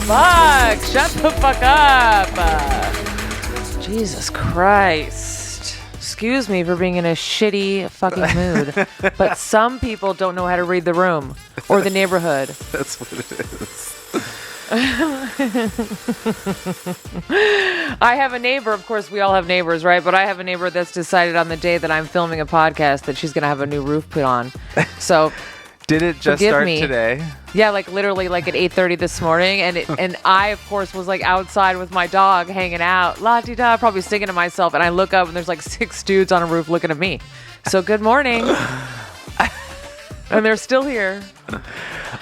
fuck? Shut the fuck up. Jesus Christ. Excuse me for being in a shitty fucking mood. But some people don't know how to read the room or the neighborhood. That's what it is. I have a neighbor, of course we all have neighbors, right? But I have a neighbor that's decided on the day that I'm filming a podcast that she's going to have a new roof put on. So did it just start today? Yeah, like literally like at 8:30 this morning. And I, of course, was like outside with my dog hanging out, la-di-da, probably singing to myself. And I look up and there's like 6 dudes on a roof looking at me. So good morning. And they're still here.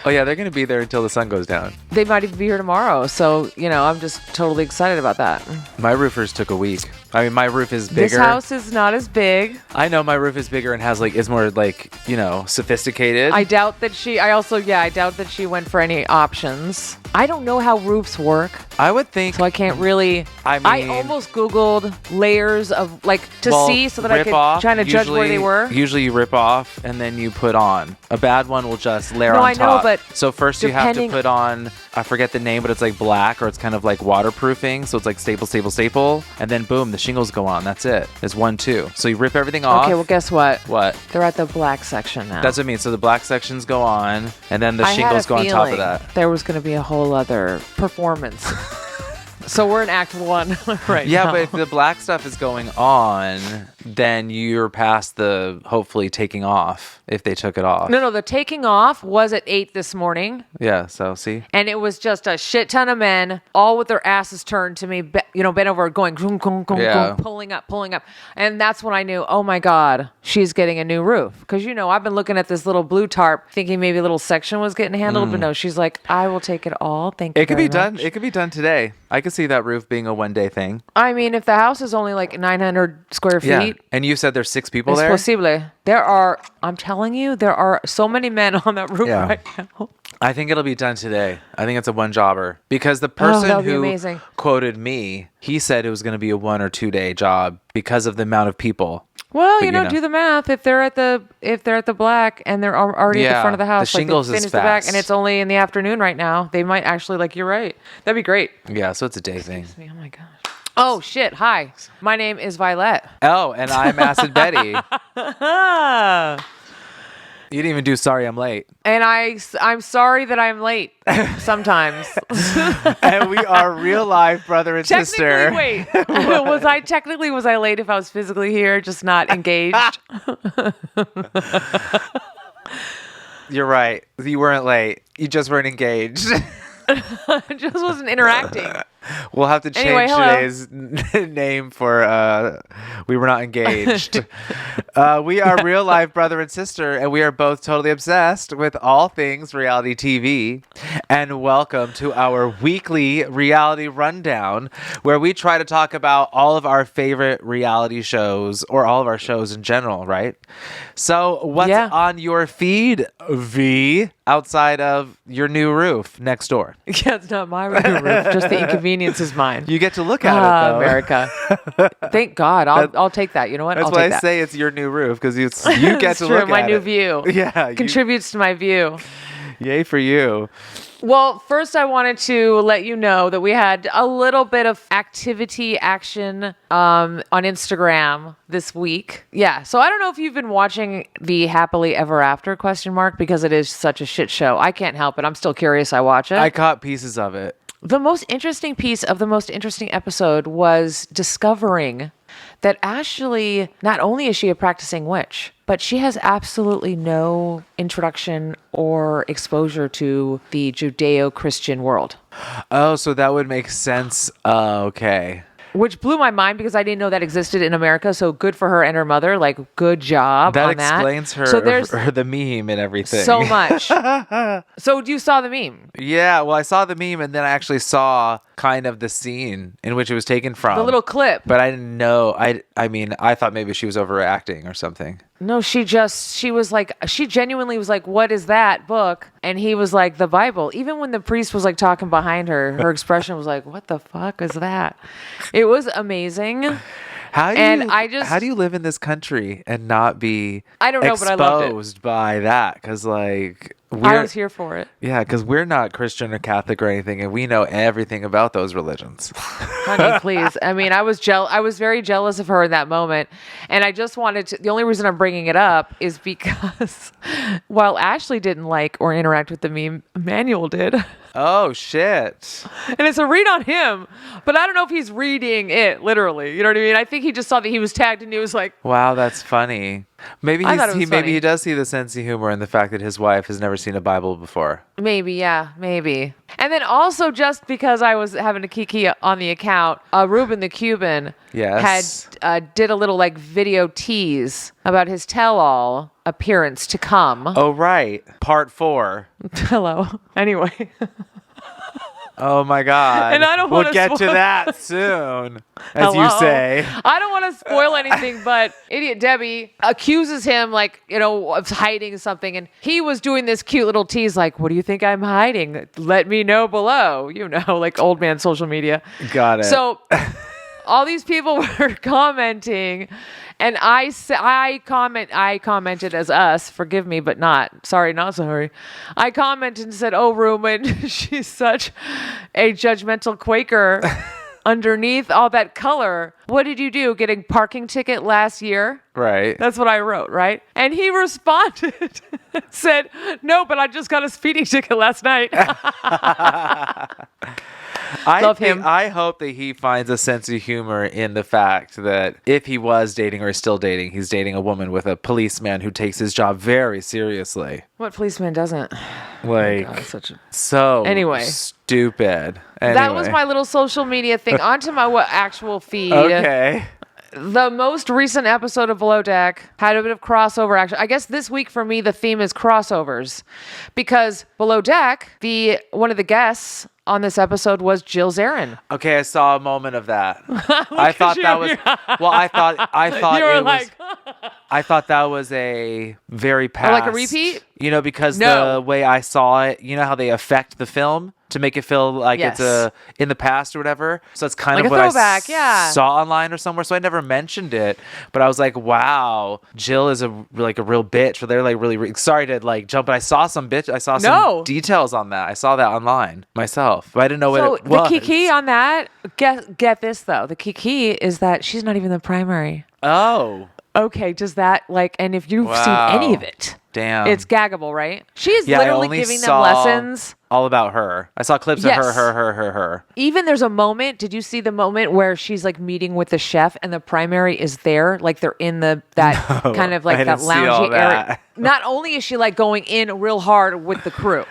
Oh, yeah, they're going to be there until the sun goes down. They might even be here tomorrow. So, you know, I'm just totally excited about that. My roofers took a week. I mean, my roof is bigger. This house is not as big. I know my roof is bigger and has like, is more like, you know, sophisticated. I doubt that she went for any options. I don't know how roofs work. I would think. So I can't really. I almost Googled layers of like to see so that I could try to judge where they were. Usually you rip off and then you put on. A bad one will just layer on top. No, I know, but so first you have to put on, I forget the name, but it's like black or it's kind of like waterproofing. So it's like staple. And then boom, the shingles go on. That's it. It's 1, 2. So you rip everything off. Okay, well, guess what? What? They're at the black section now. That's what I mean. So the black sections go on and then the shingles go on top of that. There was going to be a whole other performance. So we're in Act 1 right now. Yeah, but if the black stuff is going on, then you're past the hopefully taking off if they took it off. No, the taking off was at 8 this morning. Yeah, so see? And it was just a shit ton of men, all with their asses turned to me, bent over, going, pulling up. And that's when I knew, oh my God, she's getting a new roof. Because, you know, I've been looking at this little blue tarp thinking maybe a little section was getting handled. But no, she's like, I will take it all. Thank you. It could be done. It could be done today. I could see that roof being a one-day thing. I mean, if the house is only like 900 square feet. Yeah. And you said there's 6 people there? Possible. I'm telling you, there are so many men on that roof right now. I think it'll be done today. I think it's a one-jobber. Because the person who quoted me, he said it was going to be a 1 or 2 day job because of the amount of people. Well, but, do the math. If they're at the black and they're already at the front of the house, the shingles like is fast. The back, and it's only in the afternoon right now, they might actually you're right. That'd be great. Yeah, so it's a day thing. Oh my gosh. Oh shit! Hi, my name is Violet. Oh, and I'm Acid Betty. You didn't even do sorry I'm late. And I'm sorry that I'm late sometimes. And we are real life brother and sister. Wait. Was I late if I was physically here, just not engaged? You're right. You weren't late. You just weren't engaged. I just wasn't interacting. We'll have to change today's name for we were not engaged. We are real life brother and sister, and we are both totally obsessed with all things reality TV. And welcome to our weekly reality rundown, where we try to talk about all of our favorite reality shows, or all of our shows in general, right? So what's on your feed, V, outside of your new roof next door? Yeah, it's not my new roof, just the inconvenience is mine. You get to look at it, though. America. Thank God. I'll take that. You know what? That's why I say it's your new roof, because you get to look at it. My new view. Yeah. Contributes to my view. Yay for you. Well, first I wanted to let you know that we had a little bit of action on Instagram this week. Yeah, so I don't know if you've been watching the Happily Ever After ? Because it is such a shit show. I can't help it. I'm still curious. I watch it. I caught pieces of it. The most interesting piece of the most interesting episode was discovering that Ashley, not only is she a practicing witch, but she has absolutely no introduction or exposure to the Judeo-Christian world. Oh, so that would make sense. Okay. Which blew my mind because I didn't know that existed in America. So good for her and her mother. Like, good job on that. That explains her the meme and everything. So much. So you saw the meme? Yeah, well, I saw the meme and then I actually saw kind of the scene in which it was taken from. The little clip. But I didn't know. I mean, I thought maybe she was overacting or something. No, she genuinely was like, what is that book? And he was like, the Bible. Even when the priest was like talking behind her, her expression was like, what the fuck is that? It was amazing. How do you live in this country and not be I don't know, but I loved it. Exposed by that? Because like I was here for it. Yeah, because we're not Christian or Catholic or anything, and we know everything about those religions. Honey, please. I mean, I was very jealous of her in that moment, and I just wanted to. The only reason I'm bringing it up is because while Ashley didn't like or interact with the meme, Emmanuel did. Oh shit! And it's a read on him, but I don't know if he's reading it literally. You know what I mean? I think he just saw that he was tagged, and he was like, "Wow, that's funny." Maybe maybe he does see the sense of humor in the fact that his wife has never seen a Bible before. Maybe, yeah, maybe. And then also just because I was having a kiki on the account, Ruben the Cuban had did a little like video tease about his tell-all appearance to come. Oh, right. Part 4. Hello. Anyway. Oh my God. And I don't want to get to that soon, as you say. I don't want to spoil anything, but idiot Debbie accuses him like, of hiding something. And he was doing this cute little tease like, what do you think I'm hiding? Let me know below. Like old man social media. Got it. So all these people were commenting, and I commented as us, forgive me, but not sorry. I commented and said, oh, Ruben, she's such a judgmental Quaker underneath all that color. What did you do? Get a parking ticket last year? Right. That's what I wrote, right? And he responded, said, no, but I just got a speeding ticket last night. Love him. I hope that he finds a sense of humor in the fact that if he was dating or is still dating, he's dating a woman with a policeman who takes his job very seriously. What policeman doesn't? Like, God, anyway, stupid. Anyway. That was my little social media thing. On to my actual feed. Okay. The most recent episode of Below Deck had a bit of crossover action. I guess this week for me, the theme is crossovers, because Below Deck, one of the guests on this episode was Jill Zarin. Okay, I saw a moment of that. I thought that was I thought that was a very past, like a repeat? Because the way I saw it, how they affect the film to make it feel like it's in the past or whatever. So it's kind like of a what throwback, saw online or somewhere. So I never mentioned it, but I was like, wow, Jill is a real bitch. But they're like really sorry to like jump, but I saw some details on that. I saw that online myself, but I didn't know what it was. The kiki on that, get this though. The kiki is that she's not even the primary. Oh. Okay, does that and if you've seen any of it, damn, it's gaggable, right? She is literally giving them lessons. All about her. I saw clips of her. Even there's a moment. Did you see the moment where she's like meeting with the chef and the primary is there? Like they're in kind of like that loungy area. Not only is she like going in real hard with the crew.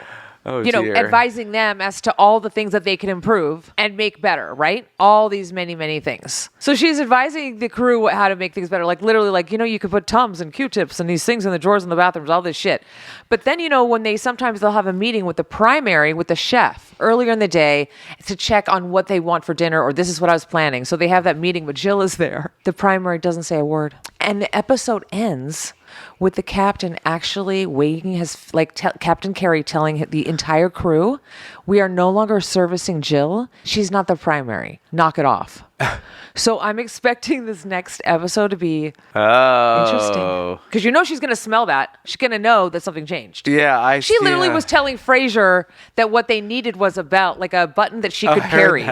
Oh, dear. Advising them as to all the things that they can improve and make better, right? All these many, many things. So she's advising the crew how to make things better. Like literally you could put Tums and Q-tips and these things in the drawers in the bathrooms, all this shit. But then, when they'll have a meeting with the primary, with the chef earlier in the day to check on what they want for dinner, or this is what I was planning. So they have that meeting, but Jill is there. The primary doesn't say a word. And the episode ends with the captain actually waking Captain Carey telling the entire crew, we are no longer servicing Jill. She's not the primary. Knock it off. So I'm expecting this next episode to be interesting. Because she's going to smell that. She's going to know that something changed. Yeah, She literally was telling Frasier that what they needed was a belt, like a button that she could carry.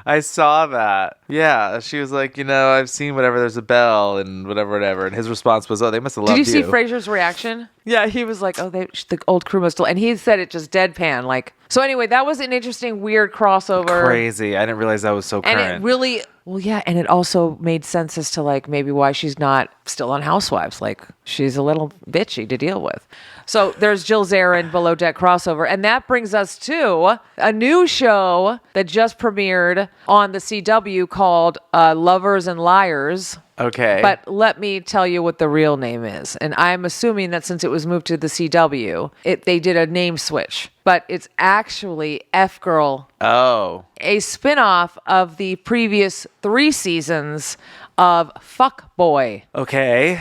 I saw that. Yeah, she was like, I've seen whatever, there's a bell and whatever. And his response was, oh, they must have loved you. Did you see Frasier's reaction? Yeah, he was like, oh, the old crew must still. And he said it just deadpan. So anyway, that was an interesting, weird crossover. Crazy. I didn't realize that was so current. And it really, and it also made sense as to maybe why she's not still on Housewives. She's a little bitchy to deal with. So there's Jill Zarin Below Deck crossover. And that brings us to a new show that just premiered on the CW called Lovers and Liars. Okay. But let me tell you what the real name is. And I'm assuming that since it was moved to the CW, they did a name switch. But it's actually F-Girl. Oh. A spinoff of the previous 3 seasons of Fuck Boy. Okay.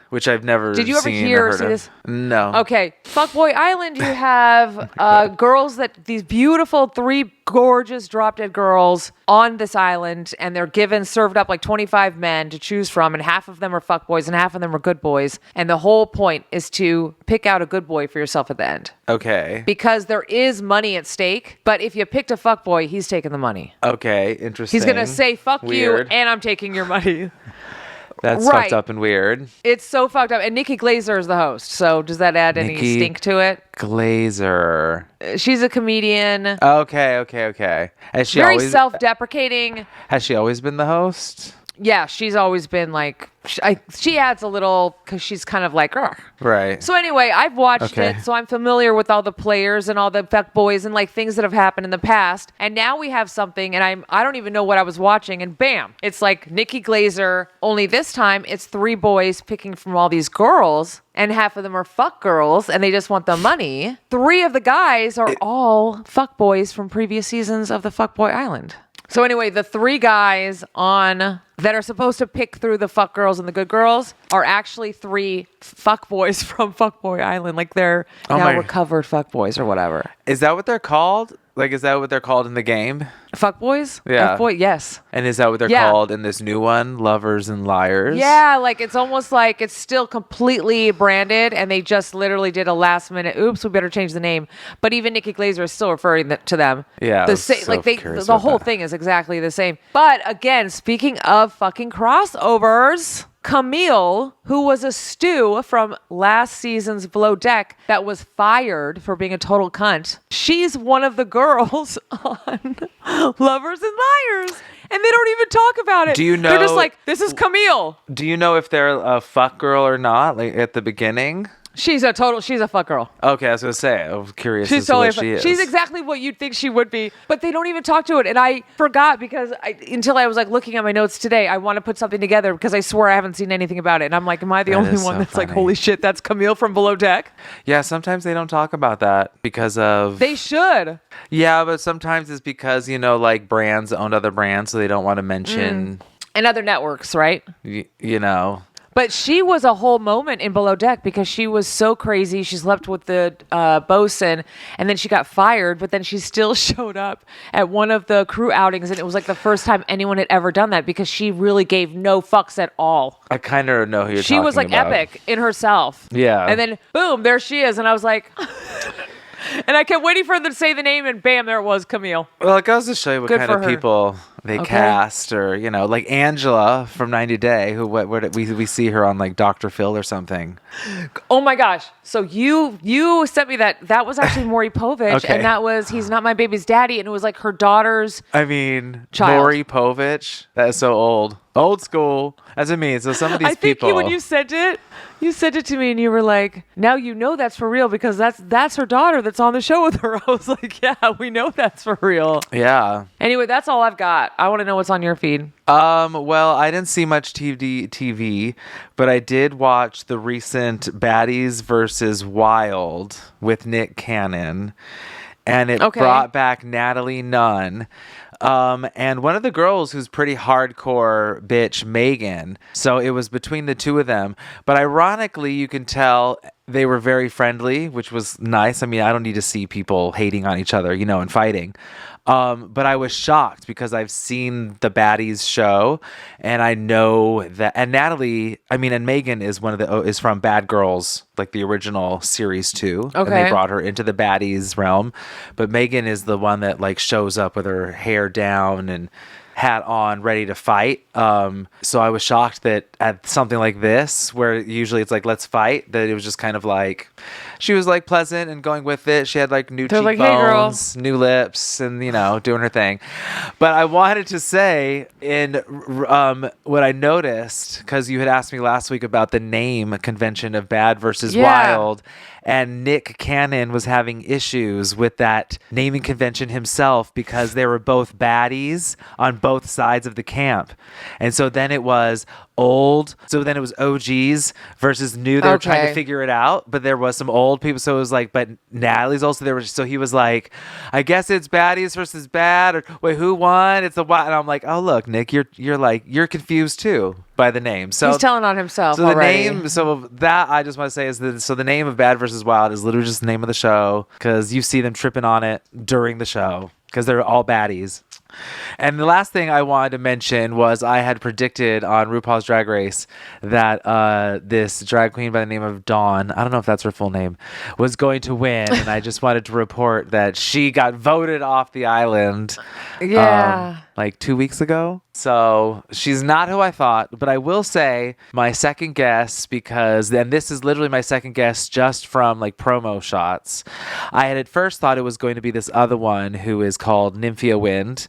which I've never Did you ever seen hear or or heard see of. this? No. Okay. Fuckboy Island, you have girls these beautiful 3 gorgeous drop-dead girls on this island, and they're served up like 25 men to choose from, and half of them are fuckboys and half of them are good boys. And the whole point is to pick out a good boy for yourself at the end. Okay. Because there is money at stake, but if you picked a fuckboy, he's taking the money. Okay, interesting. He's going to say, fuck Weird. you, and I'm taking your money. That's Right. fucked up and weird. It's so fucked up. And Nikki Glazer is the host. So does that add any stink to it? Glazer. She's a comedian. Okay. Has she Very self-deprecating. Has she always been the host? Yeah, she's always been like, she adds a little, because she's kind of like, ugh. Right. So anyway, I've watched Okay. it, so I'm familiar with all the players and all the fuck boys and like things that have happened in the past. And now we have something, and I don't even know what I was watching, and bam, it's like Nikki Glazer. Only this time, it's 3 boys picking from all these girls, and half of them are fuck girls, and they just want the money. 3 of the guys are all fuck boys from previous seasons of the Fuckboy Island. So anyway, the 3 guys that are supposed to pick through the fuck girls and the good girls are actually 3 fuck boys from Fuckboy Island. Like they're now recovered fuck boys or whatever. Is that what they're called? Like, is that what they're called in the game? Fuck boys? Yeah. F-boy? Yes. And is that what they're called in this new one? Lovers and Liars? Yeah, like it's almost like it's still completely branded, and they just literally did a last minute, oops, we better change the name. But even Nikki Glazer is still referring to them. Yeah. The whole thing is exactly the same. But again, speaking of fucking crossovers, Camille, who was a stew from last season's Below Deck that was fired for being a total cunt, she's one of the girls on Lovers and Liars. And they don't even talk about it. Do you know? They're just like, this is Camille. Do you know if they're a fuck girl or not? Like at the beginning? She's a fuck girl. Okay, I was gonna say. I was curious She's as to totally what she is. She's exactly what you'd think she would be, but they don't even talk to it. And I forgot because until I was like looking at my notes today, I want to put something together because I swear I haven't seen anything about it. And I'm like, am I the only one that's like, holy shit, that's Camille from Below Deck? Yeah, sometimes they don't talk about that because of... They should. Yeah, but sometimes it's because, like brands own other brands, so they don't want to mention... And other networks, right? You know... But she was a whole moment in Below Deck because she was so crazy. She slept with the bosun, and then she got fired, but then she still showed up at one of the crew outings, and it was like the first time anyone had ever done that because she really gave no fucks at all. I kind of know who you're talking about. She was like epic in herself. Yeah. And then, boom, there she is. And I was like... And I kept waiting for them to say the name, and bam, there it was, Camille. Well, it goes to show you what kind of people they cast, or like Angela from 90 Day, who we see her on like Dr. Phil or something. Oh my gosh! So you sent me that was actually Maury Povich, Okay. and that was He's Not My Baby's Daddy, and it was like her daughter's. I mean, child. Maury Povich. That is so old school. That's what I mean. So some of these people. When you sent it to me, and you were like, "Now you know that's for real because that's her daughter that's on the show with her." I was like, "Yeah, we know that's for real." Yeah. Anyway, that's all I've got. I want to know what's on your feed. Well, I didn't see much TV, but I did watch the recent Baddies versus Wild with Nick Cannon, and it brought back Natalie Nunn. And one of the girls who's pretty hardcore bitch, Megan. So it was between the two of them. But ironically, you can tell they were very friendly, which was nice. I mean, I don't need to see people hating on each other, and fighting. But I was shocked because I've seen the Baddies show, and I know that. And Natalie, and Megan is is from Bad Girls, like the original series 2. Okay. And they brought her into the Baddies realm, but Megan is the one that like shows up with her hair down and hat on, ready to fight. So I was shocked that at something like this, where usually it's like, let's fight, that it was just kind of like, she was like pleasant and going with it. She had like new cheekbones, like, hey, girl. new lips, and doing her thing. But I wanted to say what I noticed, because you had asked me last week about the name convention of Bad versus Wild. And Nick Cannon was having issues with that naming convention himself because they were both baddies on both sides of the camp. And so then it was old. So then it was OGs versus new. They were trying to figure it out, but there was some old people. So it was like, but Natalie's also there. So he was like, I guess it's baddies versus bad. Or wait, who won? It's the wild. And I'm like, oh, look, Nick, you're confused too. by the name. So he's telling on himself. So the already. name, so that I just want to say is that, so the name of Bad versus Wild is literally just the name of the show, because you see them tripping on it during the show because they're all baddies. And the last thing I wanted to mention was I had predicted on RuPaul's Drag Race that this drag queen by the name of Dawn, I don't know if that's her full name, was going to win. And I just wanted to report that she got voted off the island like 2 weeks ago. So she's not who I thought, but I will say my second guess, because then this is literally my second guess just from like promo shots. I had at first thought it was going to be this other one who is called Nymphia Wind,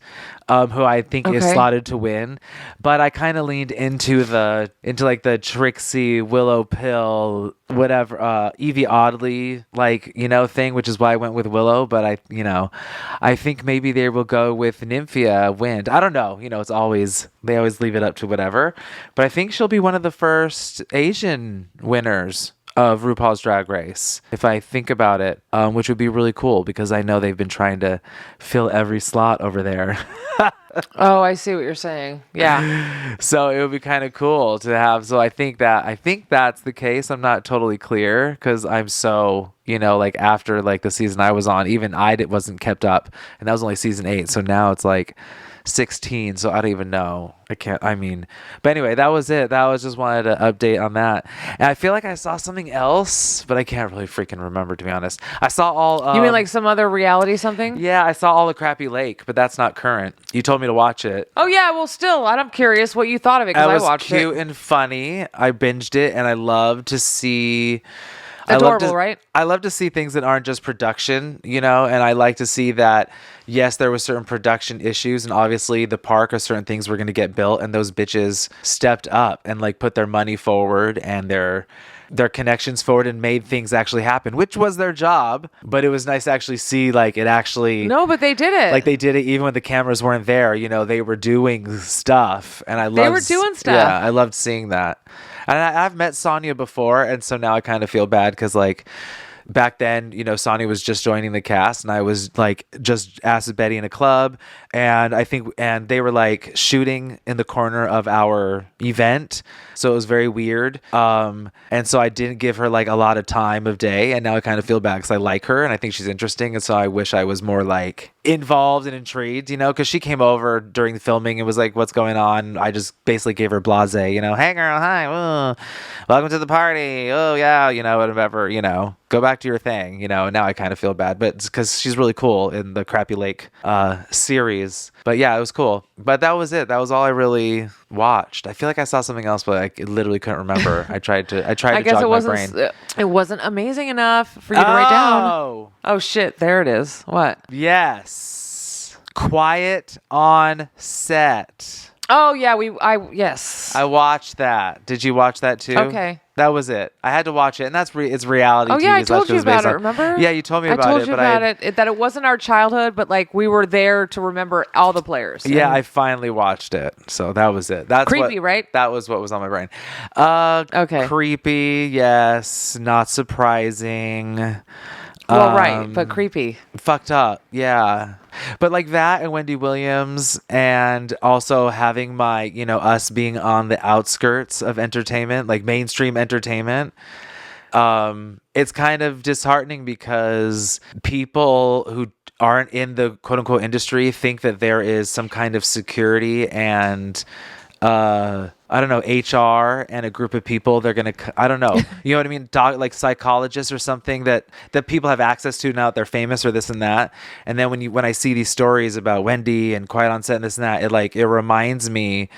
who I think is slotted to win, but I kind of leaned into like the Trixie, Willow Pill, whatever, Evie Oddly, like, you know, thing, which is why I went with Willow. But I think maybe they will go with Nymphia Wind. I don't know. You know, they always leave it up to whatever. But I think she'll be one of the first Asian winners of RuPaul's Drag Race, if I think about it, which would be really cool because I know they've been trying to fill every slot over there. Oh, I see what you're saying. Yeah. So it would be kind of cool to have. So I think that's the case. I'm not totally clear because I'm so, like after like the season I was on, even wasn't kept up, and that was only season 8. So now it's like 16, so I don't even know. But anyway, that was it. That was just wanted to update on that. And I feel like I saw something else, but I can't really freaking remember, to be honest. I saw all you mean like some other reality something? Yeah, I saw all the Crappy Lake, but that's not current. You told me to watch it. Oh yeah, well still, I'm curious what you thought of it, because I watched it. It was cute and funny. I binged it, and I love to see adorable, right? I love to see things that aren't just production, and I like to see that, yes, there was certain production issues, and obviously the park or certain things were going to get built, and those bitches stepped up and like put their money forward and their connections forward and made things actually happen, which was their job. But it was nice to actually see like it actually. No, but they did it. Like they did it even when the cameras weren't there. They were doing stuff, and they were doing stuff. Yeah, I loved seeing that. And I've met Sonia before, and so now I kind of feel bad because like back then, Sonia was just joining the cast, and I was like just Acid Betty in a club, and they were like shooting in the corner of our event, so it was very weird. And so I didn't give her like a lot of time of day, and now I kind of feel bad because I like her and I think she's interesting, and so I wish I was more like involved and intrigued, because she came over during the filming and was like, "What's going on?" I just basically gave her blase, "Hey girl, hi, welcome to the party, oh yeah, whatever, go back to your thing," and now I kind of feel bad, but it's because she's really cool in the Crappy Lake series. But yeah, it was cool. But that was it. That was all I really watched. I feel like I saw something else, but I literally couldn't remember. I tried to jog my brain. It wasn't amazing enough for you to write down. Oh shit, there it is. What? Yes. Quiet on Set. Oh yeah, yes. I watched that. Did you watch that too? Okay. That was it. I had to watch it, and that's it's reality. Oh yeah, TV, I told you about it. Remember? Yeah, you told me about it. I told you about it. That it wasn't our childhood, but like we were there to remember all the players. Yeah, I finally watched it, so that was it. That's creepy, right? That was what was on my brain. Okay. Creepy, yes. Not surprising. Well, right, but creepy. Fucked up, yeah. But like that and Wendy Williams, and also having my, us being on the outskirts of entertainment, like mainstream entertainment, it's kind of disheartening because people who aren't in the quote unquote industry think that there is some kind of security and I don't know, HR and a group of people, they're going to, I don't know, you know what I mean? Like psychologists or something that people have access to now that they're famous or this and that. And then when I see these stories about Wendy and Quiet on Set and this and that, it reminds me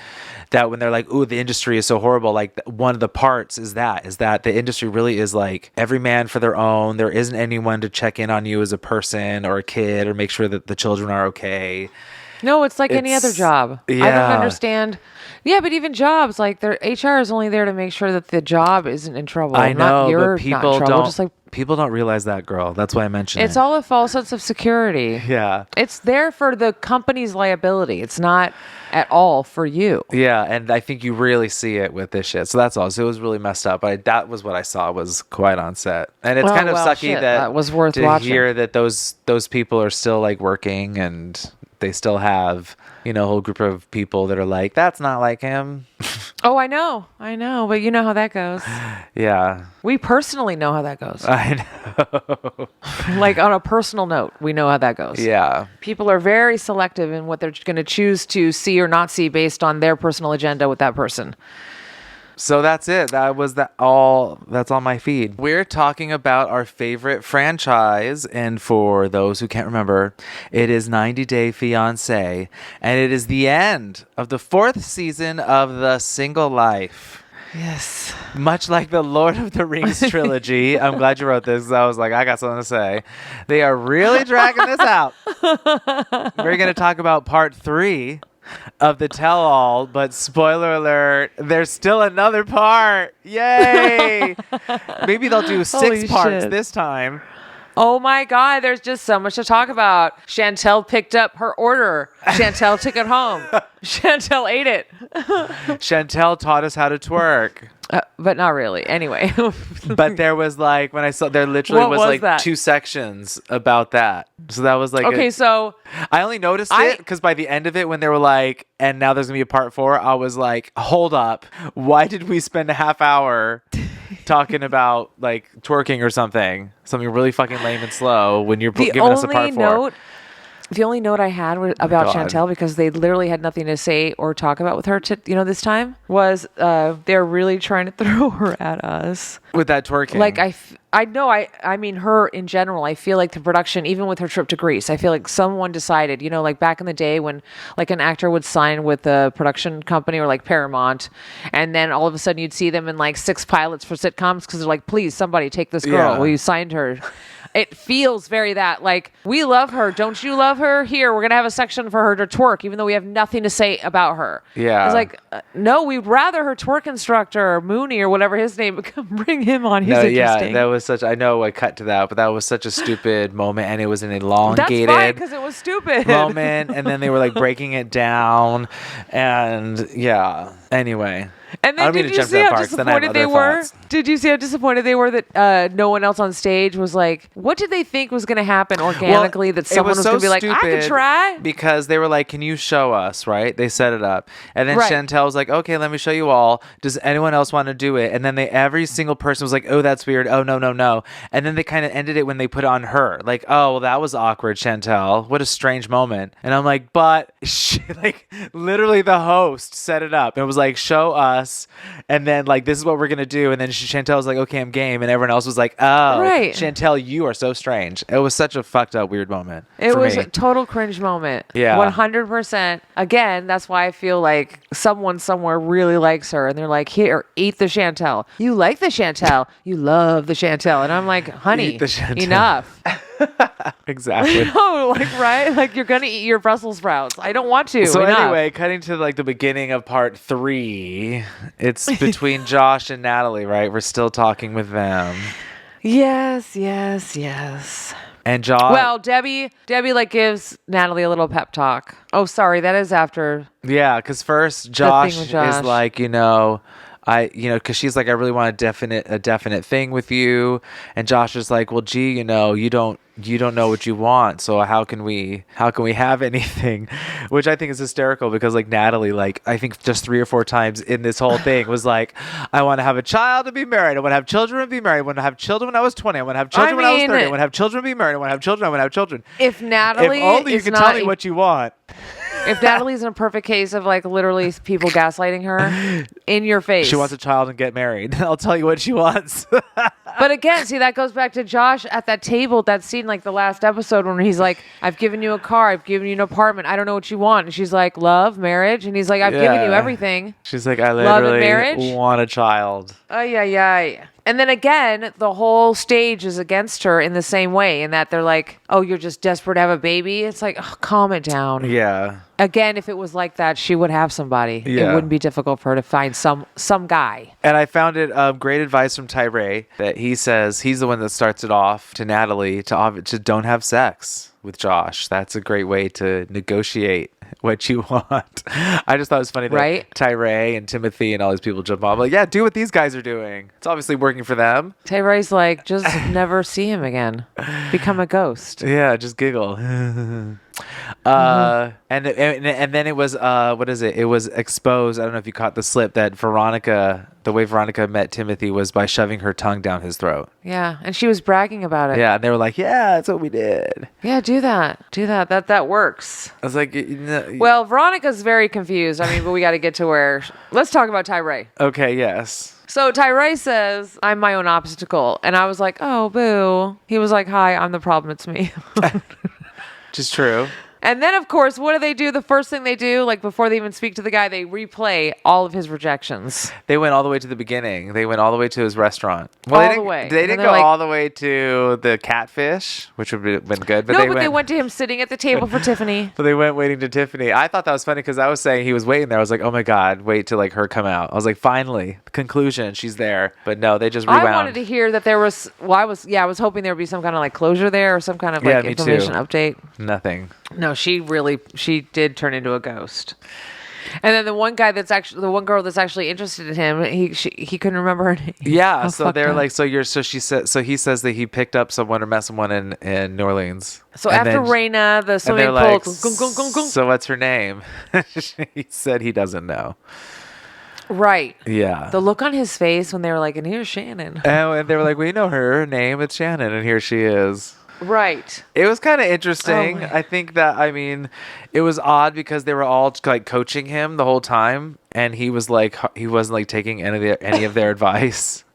that when they're like, ooh, the industry is so horrible, like one of the parts is that the industry really is like every man for their own. There isn't anyone to check in on you as a person or a kid or make sure that the children are okay. No, it's like any other job. Yeah. I don't understand. Yeah, but even jobs, like their HR is only there to make sure that the job isn't in trouble. I know, but people don't. People don't realize that, girl. That's why I mentioned it. It's all a false sense of security. Yeah. It's there for the company's liability. It's not at all for you. Yeah, and I think you really see it with this shit. So that's all. So it was really messed up. But that was what I saw was Quiet on Set. And it's kind of sucky that was worth to watching. Hear that those people are still like working and they still have, a whole group of people that are like, that's not like him. Oh, I know, but you know how that goes. Yeah. We personally know how that goes. I know. Like on a personal note, we know how that goes. Yeah. People are very selective in what they're going to choose to see or not see based on their personal agenda with that person. So that's it. That's all my feed. We're talking about our favorite franchise. And for those who can't remember, it is 90 Day Fiancé. And it is the end of the 4th season of The Single Life. Yes. Much like the Lord of the Rings trilogy. I'm glad you wrote this. I was like, I got something to say. They are really dragging this out. We're going to talk about part 3 of the tell-all, but spoiler alert, there's still another part. Yay! Maybe they'll do 6 parts this time. Oh my God, there's just so much to talk about. Chantel picked up her order. Chantel took it home. Chantel ate it. Chantel taught us how to twerk. But not really. Anyway. But there was like, when I saw, there literally was like that? 2 sections about that. So that was like, okay, so I only noticed it because by the end of it, when they were like, and now there's gonna be a part 4, I was like, hold up. Why did we spend a half hour talking about like twerking or something really fucking lame and slow when you're giving us a part 4? The only note I had about Chantel, because they literally had nothing to say or talk about with her, this time, was they're really trying to throw her at us with that twerking. Like I mean her in general. I feel like the production, even with her trip to Greece, I feel like someone decided, like back in the day when like an actor would sign with a production company or like Paramount, and then all of a sudden you'd see them in like 6 pilots for sitcoms because they're like, please somebody take this girl. Well, you signed her. It feels very that, like, we love her. Don't you love her? Here, we're going to have a section for her to twerk, even though we have nothing to say about her. Yeah. It's like, no, we'd rather her twerk instructor, Mooney, or whatever his name, bring him on. He's interesting. Yeah, that was I know I cut to that, but that was such a stupid moment, and it was an elongated That's fine, because it was stupid. moment, and then they were, like, breaking it down, and, yeah. Anyway. And then did you see how disappointed they were? Did you see how disappointed they were that no one else on stage was like, what did they think was going to happen organically, that someone was going to be like, I can try? Because they were like, can you show us, right? They set it up. And then Chantel was like, okay, let me show you all. Does anyone else want to do it? And then every single person was like, oh, that's weird. Oh, no. And then they kind of ended it when they put it on her. Like, oh, well, that was awkward, Chantel. What a strange moment. And I'm like, but like literally the host set it up. It was like, show us. And then like, this is what we're going to do. And then Chantel was like, okay, I'm game. And everyone else was like, oh, Chantel, you are so strange. It was such a fucked up, weird moment. It was a total cringe moment. Yeah. 100%. Again, that's why I feel like someone somewhere really likes her. And they're like, here, eat the Chantel. You like the Chantel. You love the Chantel. And I'm like, honey, enough. Exactly. No, like, right? Like, you're going to eat your Brussels sprouts. I don't want to. So anyway, cutting to like the beginning of part 3, it's between Josh and Natalie, right? We're still talking with them. Yes. And Josh. Well, Debbie like gives Natalie a little pep talk. Oh, sorry. That is after. Yeah. Cause first Josh is like, because she's like, I really want a definite thing with you. And Josh is like, well, gee, you don't know what you want. So how can we have anything? Which I think is hysterical because like Natalie, like I think just 3 or 4 times in this whole thing was like, I want to have a child and be married. I want to have children and be married. I want to have children when I was 20. I want to have children when I was 30. I want to have children and be married. I want to have children. I want to have children. If Natalie, if only you can tell me what you want. If Natalie's in a perfect case of like literally people gaslighting her in your face. She wants a child and get married. I'll tell you what she wants. But again, see, that goes back to Josh at that table, that scene, like the last episode when he's like, I've given you a car, I've given you an apartment, I don't know what you want. And she's like, love, marriage. And he's like, I've given you everything. She's like, I literally want a child. Yeah. And then again, the whole stage is against her in the same way, in that they're like, oh, you're just desperate to have a baby? It's like, oh, calm it down. Yeah. Again, if it was like that, she would have somebody. Yeah. It wouldn't be difficult for her to find some guy. And I found it great advice from Tyray that he says he's the one that starts it off to Natalie to don't have sex with Josh. That's a great way to negotiate what you want. I just thought it was funny that Tyray and Timothy and all these people jump on. Like, yeah, do what these guys are doing. It's obviously working for them. Tyray's like, just never see him again. Become a ghost. Yeah, just giggle. And then it was what is it? It was exposed. I don't know if you caught the slip that the way Veronica met Timothy was by shoving her tongue down his throat. Yeah, and she was bragging about it. Yeah, and they were like, "Yeah, that's what we did." Yeah, do that. That works. I was like, Well, Veronica's very confused. I mean, but we got to get to where. Let's talk about Tyray. Okay, yes. So Tyray says, "I'm my own obstacle," and I was like, "Oh, boo." He was like, "Hi, I'm the problem. It's me." Which is true. And then, of course, what do? The first thing they do, like before they even speak to the guy, they replay all of his rejections. They went all the way to the beginning. They went all the way to his restaurant. Well, all the way. They didn't go all the way to the catfish, which would have been good. But they went to him sitting at the table for Tiffany. But they went waiting to Tiffany. I thought that was funny because I was saying he was waiting there. I was like, oh my God, wait till like her come out. I was like, finally, conclusion, she's there. But no, they just rewound. I wanted to hear that there was. Well, I was hoping there would be some kind of like closure there or some kind of like information update. Nothing. No, she did turn into a ghost. And then the one girl that's actually interested in him, he couldn't remember her name. Yeah, so they're like, so he says that he picked up someone or met someone in New Orleans. So and after Raina, the swimming pool, like, so what's her name? He said he doesn't know. Right. Yeah. The look on his face when they were like, and here's Shannon. And they were like, we know her name, it's Shannon, and here she is. Right. It was kind of interesting. I think that, it was odd because they were all like coaching him the whole time, and he was like, he wasn't like taking any of their advice.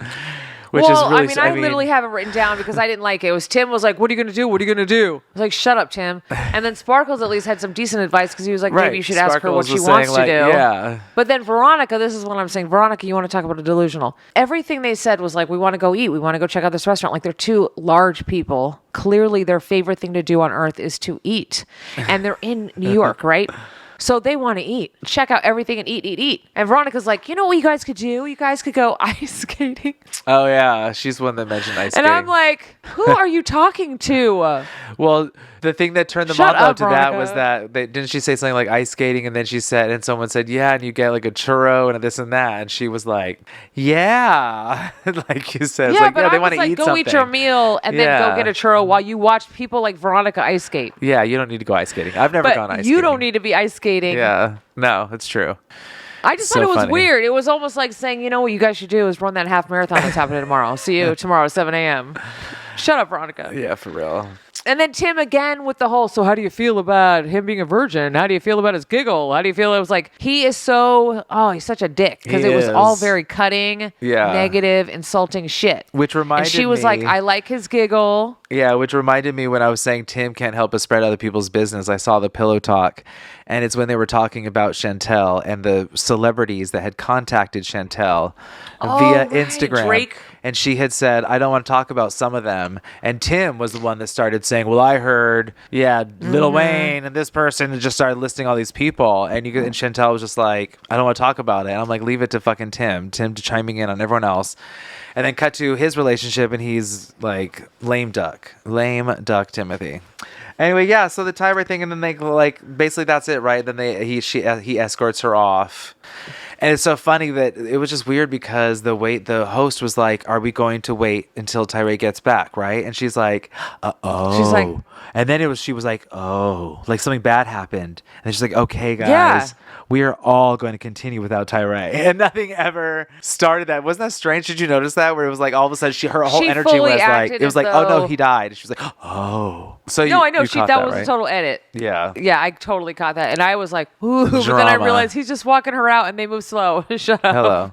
Which is really, I literally have it written down because I didn't like it. Tim was like, what are you going to do? What are you going to do? I was like, shut up, Tim. And then Sparkles at least had some decent advice because he was like, maybe you should ask her what she wants to do. Yeah. But then Veronica, this is what I'm saying. Veronica, you want to talk about a delusional. Everything they said was like, we want to go eat. We want to go check out this restaurant. Like they're two large people. Clearly their favorite thing to do on earth is to eat. And they're in New York, right? So they want to eat, check out everything and eat. And Veronica's like, you know what you guys could do? You guys could go ice skating. Oh, yeah. She's the one that mentioned ice skating. And I'm like, who are you talking to? Well, the thing that turned them on though to Veronica. That was that didn't she say something like ice skating, and then she said, and someone said, yeah, and you get like a churro and this and that, and she was like, yeah, like you said, yeah, like, but yeah, they I want to like, eat go something. Eat your meal and then go get a churro while you watch people like Veronica ice skate. Yeah, you don't need to go ice skating. I've never gone ice skating. You don't need to be ice skating. Yeah, no, it's true. I just thought it was weird. It was almost like saying, you know what you guys should do is run that half marathon that's happening tomorrow. See you tomorrow at 7 a.m. Shut up, Veronica. Yeah, for real. And then Tim again with the whole, so how do you feel about him being a virgin? How do you feel about his giggle? How do you feel? It was like, he's such a dick. Because it was all very cutting, negative, insulting shit. Which reminded me. And she was like, I like his giggle. Yeah, which reminded me when I was saying Tim can't help but spread other people's business. I saw the Pillow Talk, and it's when they were talking about Chantel and the celebrities that had contacted Chantel via Instagram. Drake. And she had said, I don't want to talk about some of them. And Tim was the one that started saying, well, I heard, Lil Wayne and this person, and just started listing all these people. And Chantel was just like, I don't want to talk about it. And I'm like, leave it to fucking Tim chiming in on everyone else. And then cut to his relationship, and he's like, lame duck Timothy. Anyway, yeah. So the Tyray thing, and then they basically that's it, right? Then he escorts her off, and it's so funny that it was just weird because the host was like, "Are we going to wait until Tyray gets back?" Right? And she's like, "Oh." She's like, and then she was like, "Oh, like something bad happened," and she's like, "Okay, guys." Yeah. We are all going to continue without Tyray. And nothing ever started that. Wasn't that strange? Did you notice that? Where it was like all of a sudden her whole energy was like, it was like, oh no, he died. And she was like, oh. So no, I know. That was a total edit. Yeah. Yeah, I totally caught that. And I was like, ooh. But then I realized he's just walking her out and they move slow. Shut up. Hello.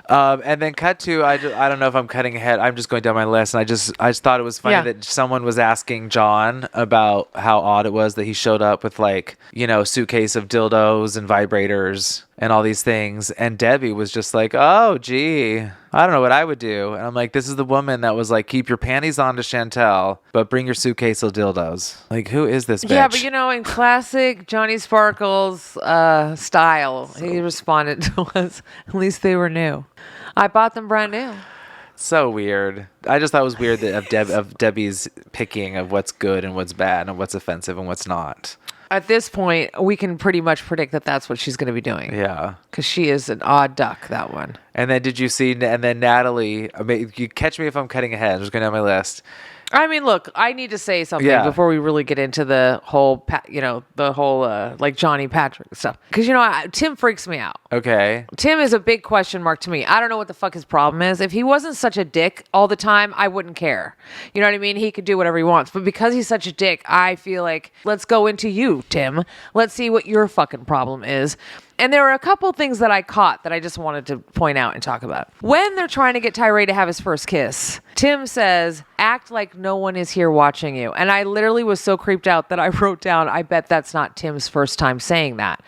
And then cut to, I don't know if I'm cutting ahead. I'm just going down my list. And I just thought it was funny that someone was asking John about how odd it was that he showed up with suitcase of dildos and vibrators and all these things. And Debbie was just like, oh, gee, I don't know what I would do. And I'm like, this is the woman that was like, keep your panties on to Chantel, but bring your suitcase of dildos. Like, who is this bitch? Yeah, but in classic Johnny Sparkles style, he responded to us, at least they were new. I bought them brand new. So weird. I just thought it was weird that of Debbie's picking of what's good and what's bad and what's offensive and what's not. At this point, we can pretty much predict that that's what she's going to be doing. Yeah. Because she is an odd duck, that one. And then did you see, and then Natalie, you catch me if I'm cutting ahead. I'm just going down my list. I mean, look, I need to say something before we really get into the whole, like Johnny Patrick stuff. Because, Tim freaks me out. Okay. Tim is a big question mark to me. I don't know what the fuck his problem is. If he wasn't such a dick all the time, I wouldn't care. You know what I mean? He could do whatever he wants. But because he's such a dick, I feel like, let's go into you, Tim. Let's see what your fucking problem is. And there were a couple things that I caught that I just wanted to point out and talk about. When they're trying to get Tyray to have his first kiss, Tim says, act like no one is here watching you. And I literally was so creeped out that I wrote down, I bet that's not Tim's first time saying that.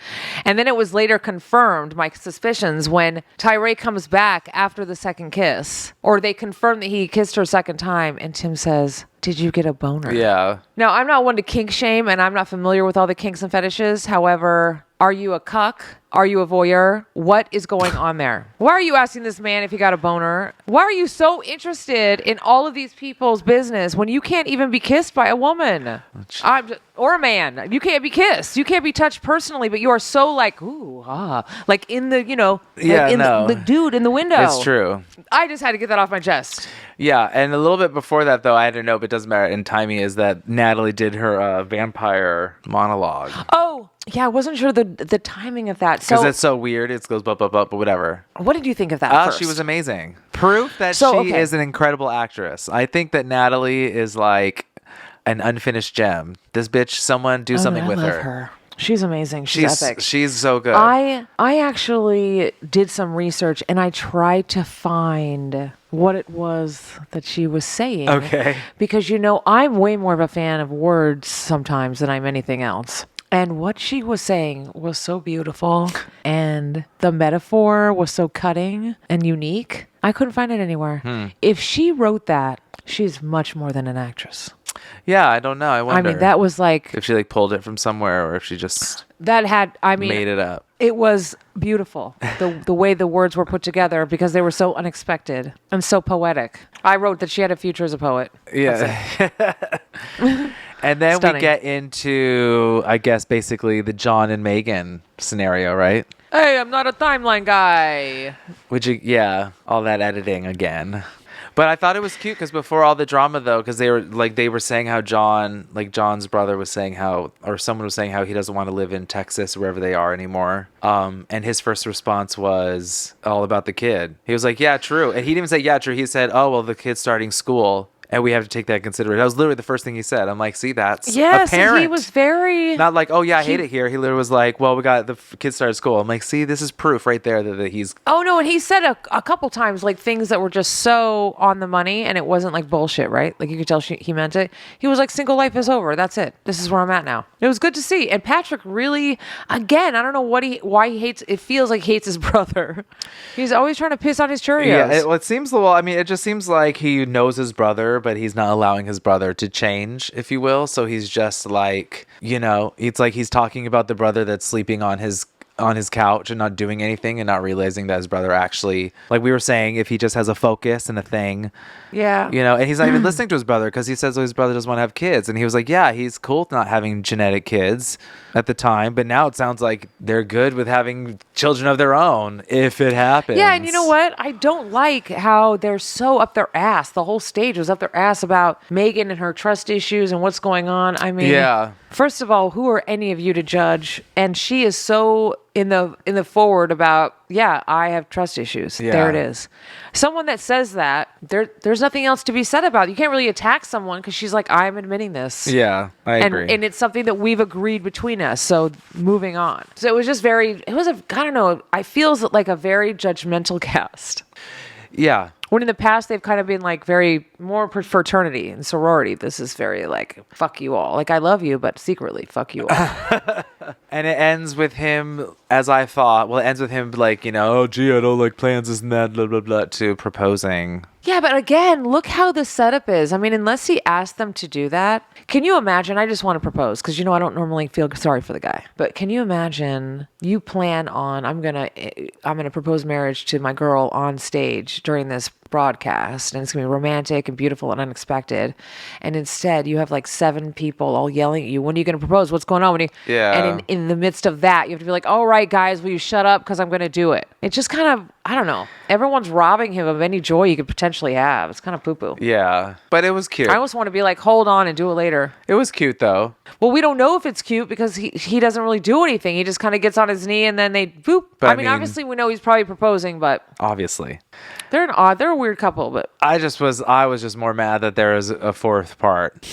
And then it was later confirmed, my suspicions, when Tyray comes back after the second kiss, or they confirm that he kissed her a second time, and Tim says, did you get a boner? Yeah. Now, I'm not one to kink shame, and I'm not familiar with all the kinks and fetishes. However, are you a cuck? Are you a voyeur? What is going on there? Why are you asking this man if he got a boner? Why are you so interested in all of these people's business when you can't even be kissed by a woman? Or a man. You can't be kissed. You can't be touched personally, but you are so like, ooh, like in the, the dude in the window. It's true. I just had to get that off my chest. Yeah, and a little bit before that, though, I had to know, but it doesn't matter in timing, is that Natalie did her vampire monologue. Oh, yeah, I wasn't sure the timing of that. Because it's so weird. It goes but whatever. What did you think of that first? She was amazing. Proof that she is an incredible actress. I think that Natalie is like an unfinished gem. This bitch, someone do something with her. She's amazing. She's epic. She's so good. I actually did some research and I tried to find what it was that she was saying. Okay. Because, I'm way more of a fan of words sometimes than I'm anything else. And what she was saying was so beautiful and the metaphor was so cutting and unique. I couldn't find it anywhere. If she wrote that, she's much more than an actress. Yeah, I don't know. I wonder. I mean, that was like... if she pulled it from somewhere or if she just... made it up. It was beautiful, the way the words were put together because they were so unexpected and so poetic. I wrote that she had a future as a poet. Yeah. And then we get into, I guess, basically the John and Megan scenario, right? Hey, I'm not a timeline guy. All that editing again. But I thought it was cute because before all the drama, though, because they were saying how John's brother was saying how, or someone was saying how he doesn't want to live in Texas or wherever they are anymore. And his first response was all about the kid. He was like, yeah, true. And he didn't even say, yeah, true. He said, oh, well, the kid's starting school. And we have to take that into consideration. That was literally the first thing he said. I'm like, see, that's apparent. He was very... not like, oh, yeah, I hate it here. He literally was like, well, we got the kids started school. I'm like, see, this is proof right there that he's... Oh, no, and he said a couple times, like, things that were just so on the money, and it wasn't, like, bullshit, right? Like, you could tell he meant it. He was like, single life is over. That's it. This is where I'm at now. It was good to see. And Patrick really, again, I don't know why he hates... It feels like he hates his brother. He's always trying to piss on his Cheerios. Yeah, it just seems like he knows his brother, but he's not allowing his brother to change, if you will. So he's just like, it's like he's talking about the brother that's sleeping on his couch and not doing anything and not realizing that his brother actually, like we were saying, if he just has a focus and a thing, and he's not even listening to his brother because he says his brother doesn't want to have kids. And he was like, yeah, he's cool with not having genetic kids at the time, but now it sounds like they're good with having children of their own if it happens. Yeah, and you know what? I don't like how they're so up their ass. The whole stage was up their ass about Megan and her trust issues and what's going on. I mean, first of all, who are any of you to judge? And she is so in the forward about, I have trust issues. Yeah. There it is. Someone that says that, there's nothing else to be said about it. You can't really attack someone because she's like, I'm admitting this. Yeah, I agree. And it's something that we've agreed between us. So moving on. So it was just I feels like a very judgmental cast. Yeah. When in the past, they've kind of been like very more fraternity and sorority. This is very like, fuck you all. Like, I love you, but secretly, fuck you all. And it ends with him, as I thought, it ends with him like, oh, gee, I don't like plans, isn't that, blah, blah, blah, to proposing. Yeah, but again, look how the setup is. I mean, unless he asked them to do that, can you imagine? I just want to propose because, I don't normally feel sorry for the guy. But can you imagine you plan on, I'm gonna propose marriage to my girl on stage during this broadcast and it's gonna be romantic and beautiful and unexpected, and instead you have like 7 people all yelling at you, when are you gonna propose, what's going on, and in the midst of that you have to be like, all right guys, will you shut up because I'm gonna do it. It just kind of, I don't know, everyone's robbing him of any joy he could potentially have. It's kind of poo-poo. Yeah, but it was cute. I almost want to be like, hold on and do it later. It was cute though. Well, we don't know if it's cute because he doesn't really do anything. He just kind of gets on his knee and then they boop. But I mean, obviously we know he's probably proposing, but obviously they're a weird couple. But I was just more mad that there was a 4th part.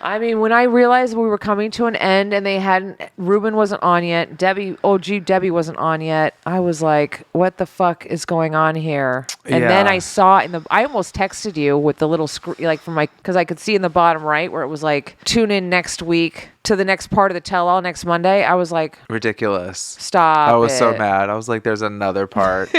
I mean, when I realized we were coming to an end and Ruben wasn't on yet, Debbie wasn't on yet, I was like, what the fuck is going on here? And then I saw I almost texted you with the little screen, like because I could see in the bottom right where it was like, tune in next week to the next part of the tell-all next Monday. I was like, ridiculous. Stop. I was so mad. I was like, there's another part.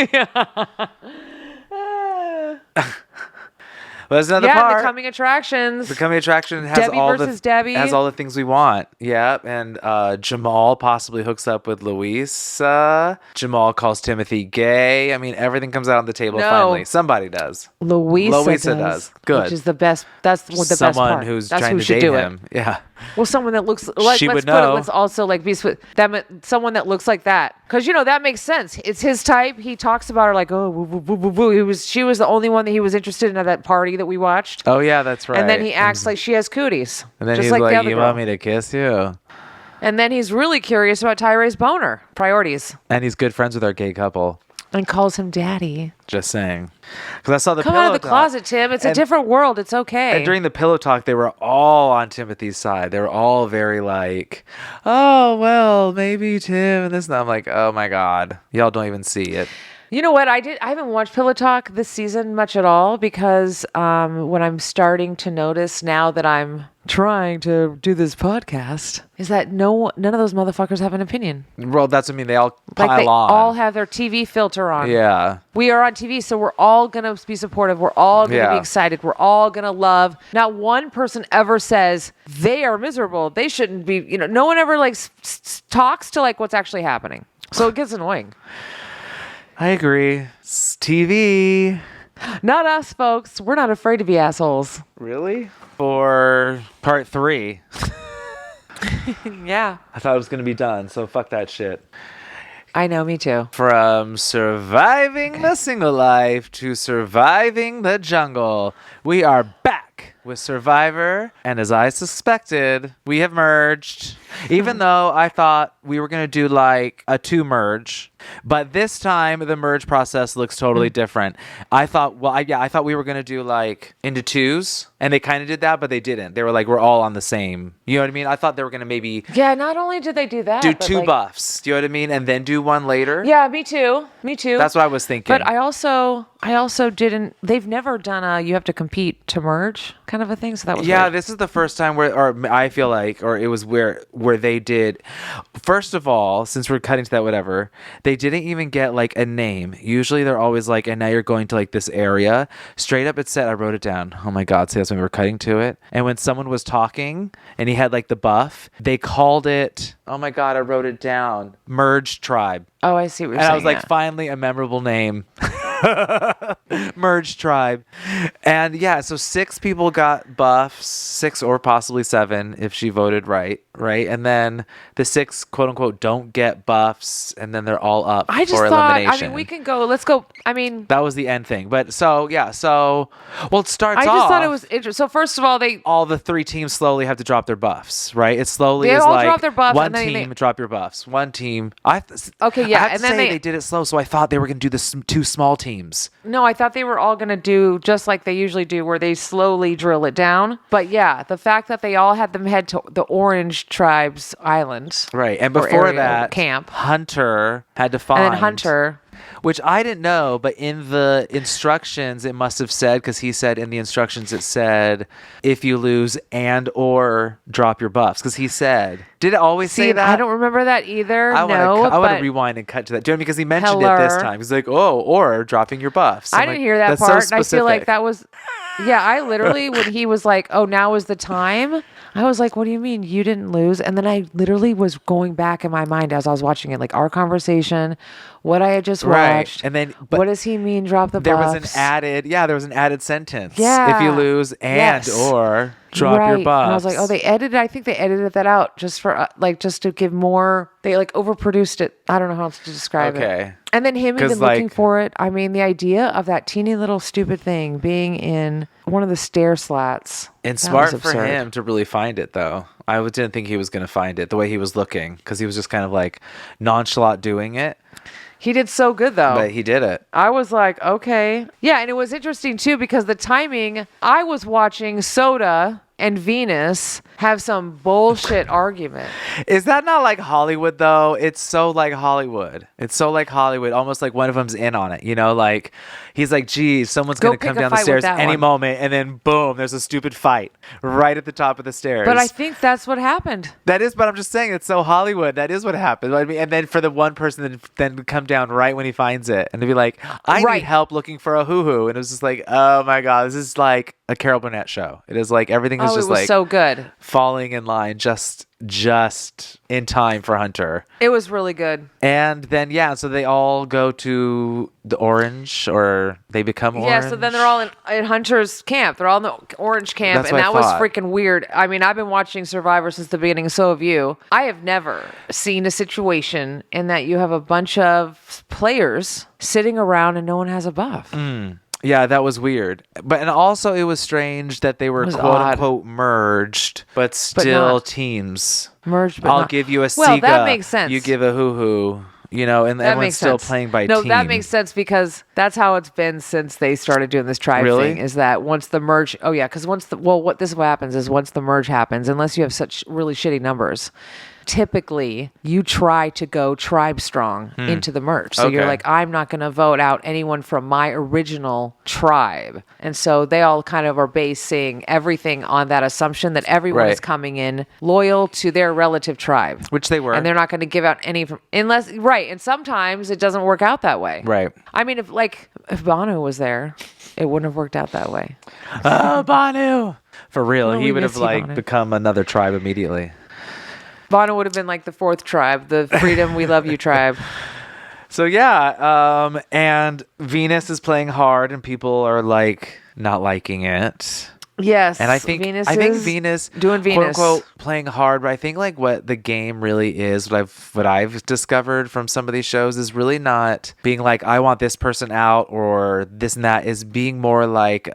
Well, there's another part. The coming attractions. The coming attraction has Debbie versus Debbie. Has all the things we want. Yeah, and Jamal possibly hooks up with Louisa. Jamal calls Timothy gay. I mean, everything comes out on the table finally. Somebody does. Louisa does. Good. Which is the best. That's the best part. Someone who's trying to date him. Yeah. Well, someone that looks like, she let's would put know. It, let's also like be someone that looks like that, because that makes sense. It's his type. He talks about her like, oh, woo, woo, woo, woo. She was the only one that he was interested in at that party that we watched. Oh yeah, that's right. And then he acts like she has cooties. And then just he's like the other you girl. Want me to kiss you? And then he's really curious about Tyray's boner priorities. And he's good friends with our gay couple. And calls him daddy. Just saying. Because I saw the Come pillow out of the talk. closet, Tim. It's a different world. It's okay. And during the pillow talk, they were all on Timothy's side. They were all very like, oh, well, maybe Tim and this. And I'm like, oh my God. Y'all don't even see it. You know what? I haven't watched Pillow Talk this season much at all, because what I'm starting to notice now that I'm trying to do this podcast is that none of those motherfuckers have an opinion. Well, that's what I mean. They all pile like they on. all have their TV filter on. Yeah. We are on TV, so we're all going to be supportive. We're all going to be excited. We're all going to love. Not one person ever says they are miserable. They shouldn't be, no one ever like talks to like what's actually happening. So it gets annoying. I agree. It's TV. Not us, folks. We're not afraid to be assholes. Really? For part 3. Yeah. I thought it was going to be done, so fuck that shit. I know, me too. From surviving the single life to surviving the jungle, we are back with Survivor, and as I suspected, we have merged. Even though I thought we were going to do like a 2 merge, but this time the merge process looks totally different. I thought we were going to do like into 2s, and they kind of did that, but they didn't. They were like, we're all on the same. You know what I mean? I thought they were going to maybe not only did they do that, do 2 buffs. Do you know what I mean? And then do one later. Yeah, me too. That's what I was thinking. But I also didn't. They've never done you have to compete to merge kind of a thing. So that was weird. This is the first time I feel like it was where they did. First of all, since we're cutting to that, whatever, they didn't even get like a name. Usually they're always like, and now you're going to like this area. Straight up, it said, I wrote it down. Oh my God, see, that's when we were cutting to it. And when someone was talking and he had like the buff, they called it. Oh my God, I wrote it down. Merge Tribe. Oh, I see what you're saying. And I was like, finally, a memorable name. Merge Tribe. And so 6 people got buffs, 6 or possibly 7 if she voted right. And then the 6 quote unquote don't get buffs, and then they're all up for elimination. We can go, let's go. That was the end thing. But it starts off. I just thought it was interesting. So first of all, the 3 teams slowly have to drop their buffs, right? It slowly they is all like drop their buffs, one and then team drop your buffs. One team. Okay, yeah. I have And to then say they did it slow, so I thought they were going to do this 2 small teams. No, I thought they were all going to do just like they usually do, where they slowly drill it down. But the fact that they all had them head to the Orange Tribe's island. Right. And before that, camp. Hunter had to find. And then Hunter. Which I didn't know, but in the instructions, it must have said, because he said in the instructions, it said, if you lose and or drop your buffs. Because he said, did it always say that? I don't remember that either. I want to rewind and cut to that. Because he mentioned it this time. He's like, or dropping your buffs. I didn't hear that part. So and I feel like that was, I literally, when he was like, oh, now is the time, I was like, what do you mean you didn't lose? And then I literally was going back in my mind as I was watching it, like our conversation, what I had just watched. And then, what does he mean drop the there buffs? was an added sentence. Yeah. If you lose and or drop your buffs. And I was like, oh, I think they edited that out just for just to give more, they like overproduced it. I don't know how else to describe it. And then him even looking for it. I mean, the idea of that teeny little stupid thing being in one of the stair slats. And smart for him to really find it, though. I didn't think he was going to find it the way he was looking, because he was just kind of like nonchalant doing it. He did so good, though. But he did it. I was like, okay. Yeah, and it was interesting, too, because the timing, I was watching Soda and Venus have some bullshit argument. Is that not like Hollywood, though? It's so like Hollywood. It's so like Hollywood. Almost like one of them's in on it. You know, like he's like, geez, someone's going to come down the stairs any moment. And then boom, there's a stupid fight right at the top of the stairs. But I think that's what happened. That is, but I'm just saying it's so Hollywood. That is what happened. I mean, and then for the one person then come down right when he finds it and to be like, I need help looking for a hoo-hoo. And it was just like, oh my God, this is like a Carol Burnett show. It is like everything is just like so good. Falling in line just in time for Hunter. It was really good. And then so they all go to the orange, or they become orange. Yeah, so then they're all in Hunter's camp. They're all in the orange camp. And that was freaking weird. I mean, I've been watching Survivor since the beginning, so have you. I have never seen a situation in that you have a bunch of players sitting around and no one has a buff. Yeah, that was weird. And also it was strange that they were quote unquote merged, but still teams. Merged, but I'll give you a Sega. Well, that makes sense. You give a hoo-hoo. You know, and everyone's still playing by team. No, that makes sense because that's how it's been since they started doing this tribe thing. Is that once the merge? Because what happens is once the merge happens, unless you have such really shitty numbers, typically you try to go tribe strong into the merge. So you're like, I'm not going to vote out anyone from my original tribe. And so they all kind of are basing everything on that assumption that everyone is coming in loyal to their relative tribe. Which they were. And they're not going to give out any unless, and sometimes it doesn't work out that way. Right. I mean, if Bonu was there, it wouldn't have worked out that way. Oh, Bonu. For real. He would have become another tribe immediately. Bono would have been like the fourth tribe, the Freedom We Love You tribe. So and Venus is playing hard and people are like not liking it. Yes. And I think Venus doing Venus, quote unquote, playing hard, but I think like what the game really is, what I've discovered from some of these shows is really not being like, I want this person out or this and that, is being more like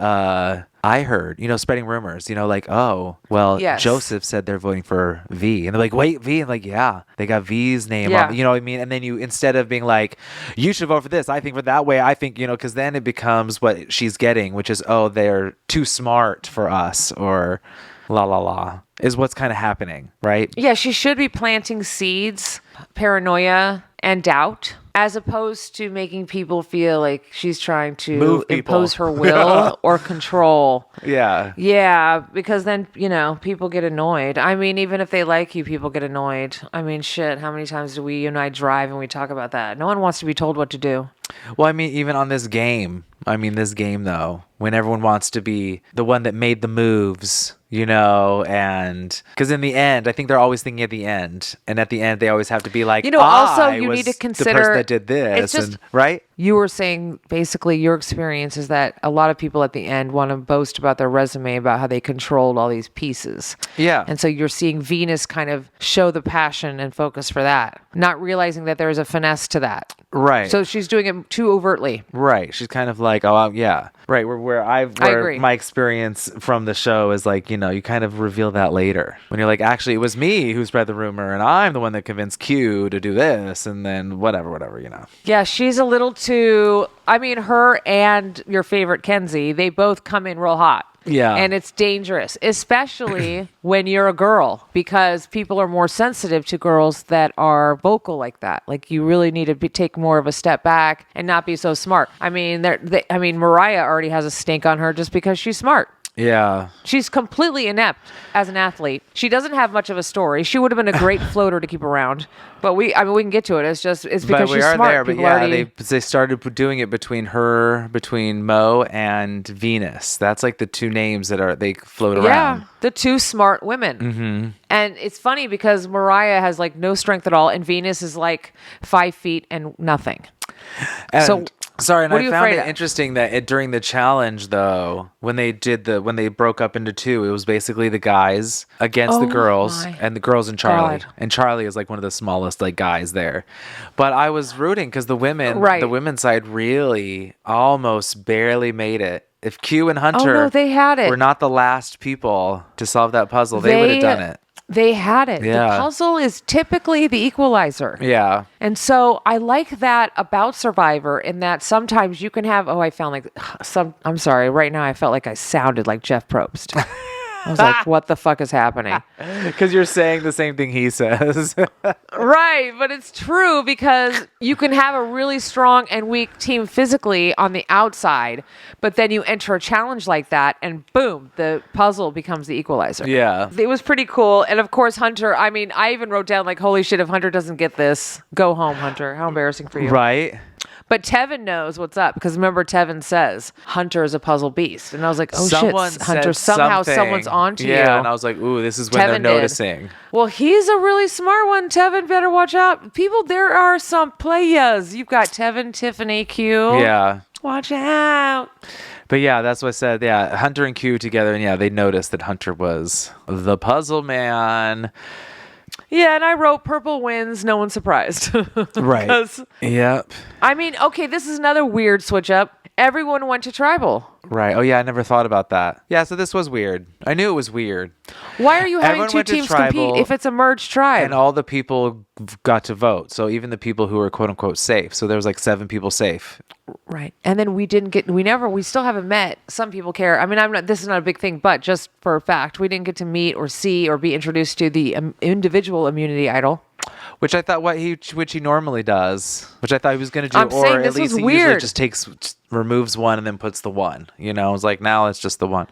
I heard, spreading rumors, like, oh, well, Joseph said they're voting for V. And they're like, wait, V? And like, yeah, they got V's name on, you know what I mean? And then instead of being like, you should vote for this, I think for that way, I think, because then it becomes what she's getting, which is, oh, they're too smart for us, or la la la, is what's kind of happening, right? Yeah, she should be planting seeds, paranoia, and doubt, as opposed to making people feel like she's trying to impose her will or control. Yeah. Yeah, because then, people get annoyed. I mean, even if they like you, people get annoyed. I mean, shit, how many times do you and I drive and we talk about that? No one wants to be told what to do. Well, I mean, even on this game, though, when everyone wants to be the one that made the moves, and because in the end, I think they're always thinking at the end, and at the end, they always have to be like, also you need to consider the person that did this, it's just, right? You were saying basically your experience is that a lot of people at the end want to boast about their resume about how they controlled all these pieces. Yeah. And so you're seeing Venus kind of show the passion and focus for that, not realizing that there is a finesse to that. Right. So she's doing it too overtly. Right. She's kind of like, oh, yeah. Right. I agree. My experience from the show is like, you kind of reveal that later when you're like, actually, it was me who spread the rumor and I'm the one that convinced Q to do this and then whatever. Yeah. She's a little too, her and your favorite Kenzie, they both come in real hot. Yeah. And it's dangerous, especially when you're a girl, because people are more sensitive to girls that are vocal like that. Like you really need to take more of a step back and not be so smart. I mean, Mariah already has a stink on her just because she's smart. Yeah. She's completely inept as an athlete. She doesn't have much of a story. She would have been a great floater to keep around. But we can get to it. It's because she's smart. There, but yeah, they started doing it between Mo and Venus. That's like the two names that they float around. Yeah, the two smart women. Mm-hmm. And it's funny because Mariah has like no strength at all, and Venus is like 5 feet and nothing. And so sorry, and what are I you found afraid it of? Interesting that during the challenge though, when they broke up into two, it was basically the guys against the girls, and the girls and Charlie. God. And Charlie is like one of the smallest like guys there. But I was rooting because the women's side really almost barely made it. If Q and Hunter they had it. were not the last people to solve that puzzle, they would have done it. They had it. Yeah. The puzzle is typically the equalizer. Yeah. And so I like that about Survivor in that sometimes you can have, I'm sorry, right now I felt like I sounded like Jeff Probst. I was like, what the fuck is happening? Because you're saying the same thing he says. Right, but it's true because you can have a really strong and weak team physically on the outside, but then you enter a challenge like that and boom, the puzzle becomes the equalizer. Yeah. It was pretty cool. And of course, Hunter, I mean, I even wrote down like, holy shit, if Hunter doesn't get this, go home, Hunter. How embarrassing for you. Right. But Tevin knows what's up because remember Tevin says Hunter is a puzzle beast, and I was like, oh Someone shit, Hunter, said somehow something. someone's onto you. Yeah, and I was like, ooh, this is when they're Tevin noticing. did. Well, he's a really smart one. Tevin, better watch out. People, there are some players. You've got Tevin, Tiffany, Q. Yeah. Watch out. But yeah, that's what I said. Yeah, Hunter and Q together, and yeah, they noticed that Hunter was the puzzle man. Yeah, and I wrote purple wins. No one's surprised. Right. Yep. I mean, okay, this is another weird switch up. Everyone went to tribal. Right. Oh, yeah, I never thought about that. Yeah, so this was weird. I knew it was weird. Why are you having Everyone two went to teams tribal, compete if it's a merged tribe? And all the people got to vote. So even the people who were quote unquote safe. So there was like 7 people safe. Right. And then we still haven't met. Some people care. I mean, this is not a big thing, but just for a fact, we didn't get to meet or see or be introduced to the individual immunity idol. Which I thought which he normally does, which I thought he was going to do, I'm or saying at this least was he weird. usually just removes one and then puts the one. You know, it's like now it's just the one.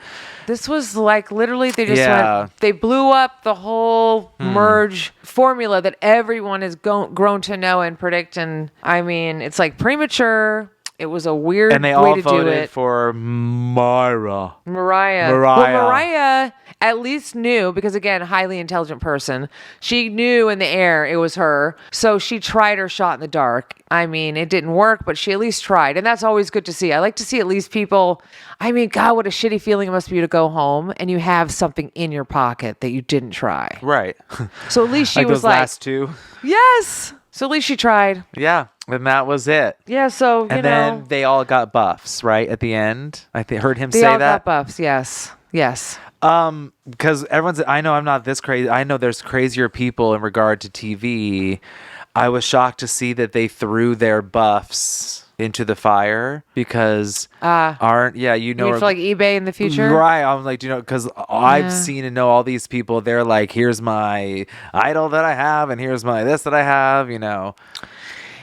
This was like literally they just Yeah. they blew up the whole merge formula that everyone has grown to know and predict. And I mean, it's like premature. It was a weird And they way all to do voted it. for Mariah. Well, Mariah at least knew, because again, highly intelligent person. She knew in the air it was her. So she tried her shot in the dark. I mean, it didn't work, but she at least tried. And that's always good to see. I like to see at least people. I mean, God, what a shitty feeling it must be to go home and you have something in your pocket that you didn't try. Right. So at least she like was those like, last 2. yes. So at least she tried. Yeah. And that was it. Yeah. So, you know. And then they all got buffs, right? At the end. I heard him They say all that. got buffs. Yes. Yes. Because I know I'm not this crazy. I know there's crazier people in regard to TV. I was shocked to see that they threw their buffs into the fire because you mean for like eBay in the future? Right. I'm like, because I've seen and know all these people. They're like, here's my idol that I have, and here's my this that I have,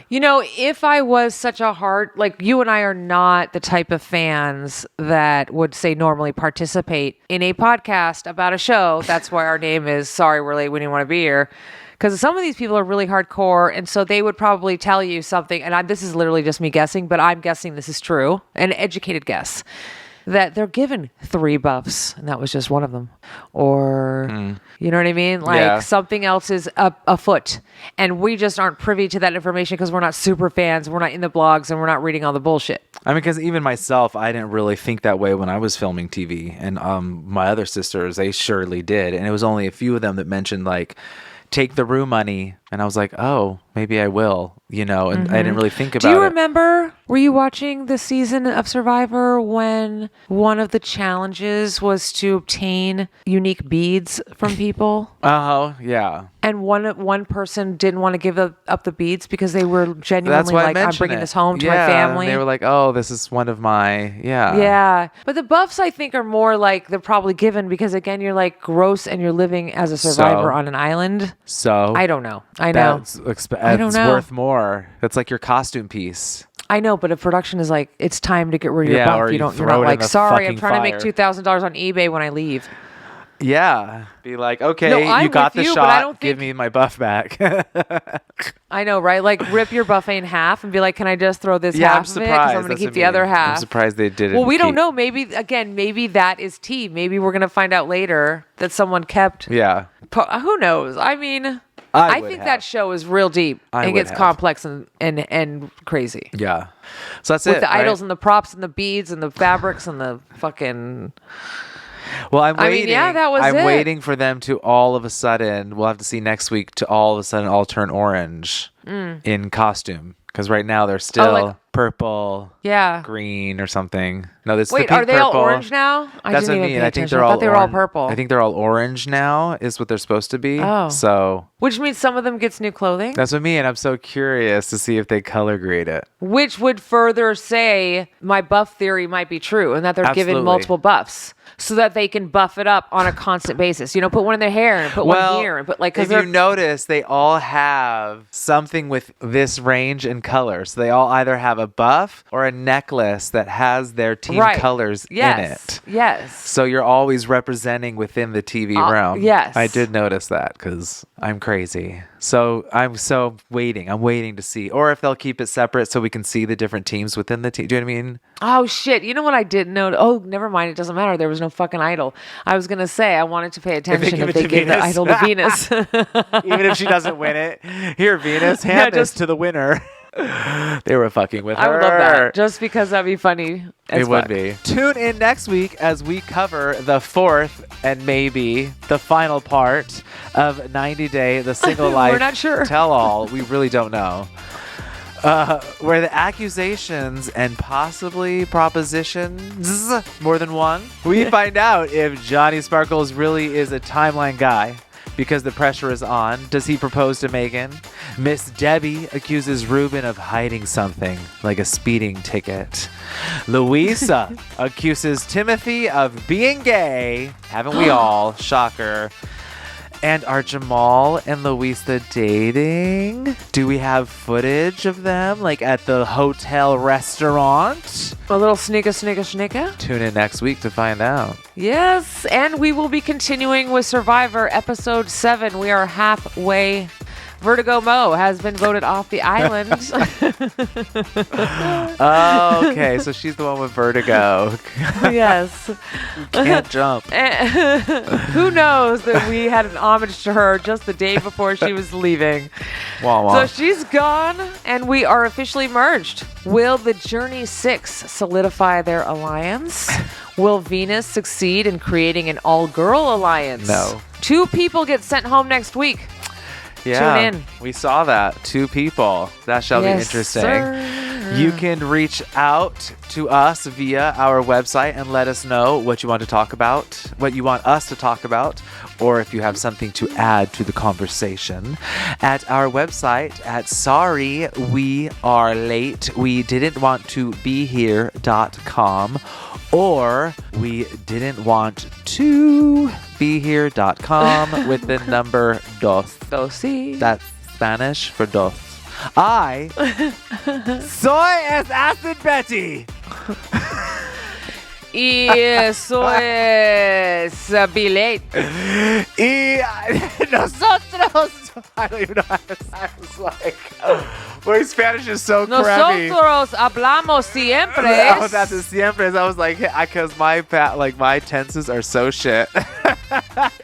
if I was such a like you and I are not the type of fans that would say normally participate in a podcast about a show. That's why our name is Sorry We're Late, We Didn't Want to Be Here. Because some of these people are really hardcore, and so they would probably tell you something, and this is literally just me guessing, but I'm guessing this is true, an educated guess, that they're given 3 buffs, and that was just one of them. Or, you know what I mean? Like something else is afoot, and we just aren't privy to that information because we're not super fans, we're not in the blogs, and we're not reading all the bullshit. I mean, because even myself, I didn't really think that way when I was filming TV, and my other sisters, they surely did, and it was only a few of them that mentioned, like, take the room money. And I was like, oh, maybe I will, and I didn't really think about it. Do you remember, were you watching the season of Survivor when one of the challenges was to obtain unique beads from people? Oh, yeah. And one person didn't want to give up the beads because they were genuinely like, I'm bringing this home to my family. And they were like, oh, this is one of my, Yeah. But the buffs, I think, are more like they're probably given because, again, you're like gross and you're living as a survivor on an island. So I don't know. I know. It's worth more. That's like your costume piece. I know, but if production is like, it's time to get rid of your bump, or you're not like, sorry, I'm trying to make $2,000 on eBay when I leave. Yeah. Be like, okay, No, you got the but shot. I don't Give me my buff back. I know, right? Like, rip your buffet in half and be like, can I just throw this half I'm of it? surprised. Because I'm going to keep the other half. I'm surprised they didn't. Well, we don't know. Maybe that is tea. Maybe we're going to find out later that someone kept. Yeah. Who knows? I mean, I think that show is real deep. It gets complex and crazy. Yeah. So that's With the idols and the props and the beads and the fabrics and the fucking... Well, I'm waiting. That was I'm waiting for them to all of a sudden, we'll have to see next week, to all of a sudden all turn orange in costume. Because right now they're still purple, green or something. No, this Wait, are they all orange now? That's what I mean. I think they're all purple. I think they're all orange now is what they're supposed to be. Oh. So, which means some of them gets new clothing? That's what I mean. I'm so curious to see if they color grade it. Which would further say my buff theory might be true and that they're given multiple buffs. So that they can buff it up on a constant basis. Put one in their hair and put one here. And put if you notice, they all have something with this range and color. So they all either have a buff or a necklace that has their team colors in it. Yes. So you're always representing within the TV realm. Yes. I did notice that because I'm crazy. So I'm waiting. I'm waiting to see. Or if they'll keep it separate so we can see the different teams within the team. Do you know what I mean? Oh, shit. You know what I didn't know? Oh, never mind. It doesn't matter. There was no fucking idol. I was going to say I wanted to pay attention if they gave the idol to Venus. Even if she doesn't win it. Here, Venus, hand this to the winner. They were fucking with her. I would love that. Just because that'd be funny. It would be. Tune in next week as we cover the fourth and maybe the final part of 90 Day, the Single Life We're not sure. Tell-All. We really don't know. Where the accusations and possibly propositions, more than one, we find out if Johnny Sparkles really is a timeline guy. Because the pressure is on. Does he propose to Megan? Miss Debbie accuses Ruben of hiding something, like a speeding ticket. Louisa accuses Timothy of being gay. Haven't we all? Shocker. And are Jamal and Louisa dating? Do we have footage of them, like at the hotel restaurant? A little sneaker. Tune in next week to find out. Yes, and we will be continuing with Survivor Episode 7. We are halfway. Vertigo Mo has been voted off the island. Oh, okay. So she's the one with vertigo. Yes. Can't jump. Who knows that we had an homage to her just the day before she was leaving. Wah, wah. So she's gone, and we are officially merged. Will the Journey 6 solidify their alliance? Will Venus succeed in creating an all-girl alliance? No. 2 people get sent home next week. Yeah, tune in. We saw that. 2 people. That shall be interesting. Sir. You can reach out to us via our website and let us know what you want to talk about, what you want us to talk about, or if you have something to add to the conversation at our website at sorrywearelate.com or we didn't want to be here.com with the number dos. Dosi. That's Spanish for dos. I soy es Acid Betty. Y soy Billet. Y nosotros. I don't even know how to say. I was like, my Spanish is so crappy. Nosotros hablamos siempre. Oh, that's a siempre. I was like, because my tenses are so shit.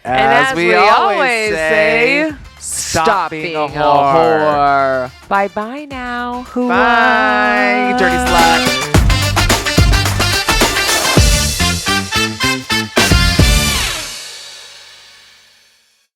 As we always say, stop being a whore. Bye-bye now. Bye, dirty slut.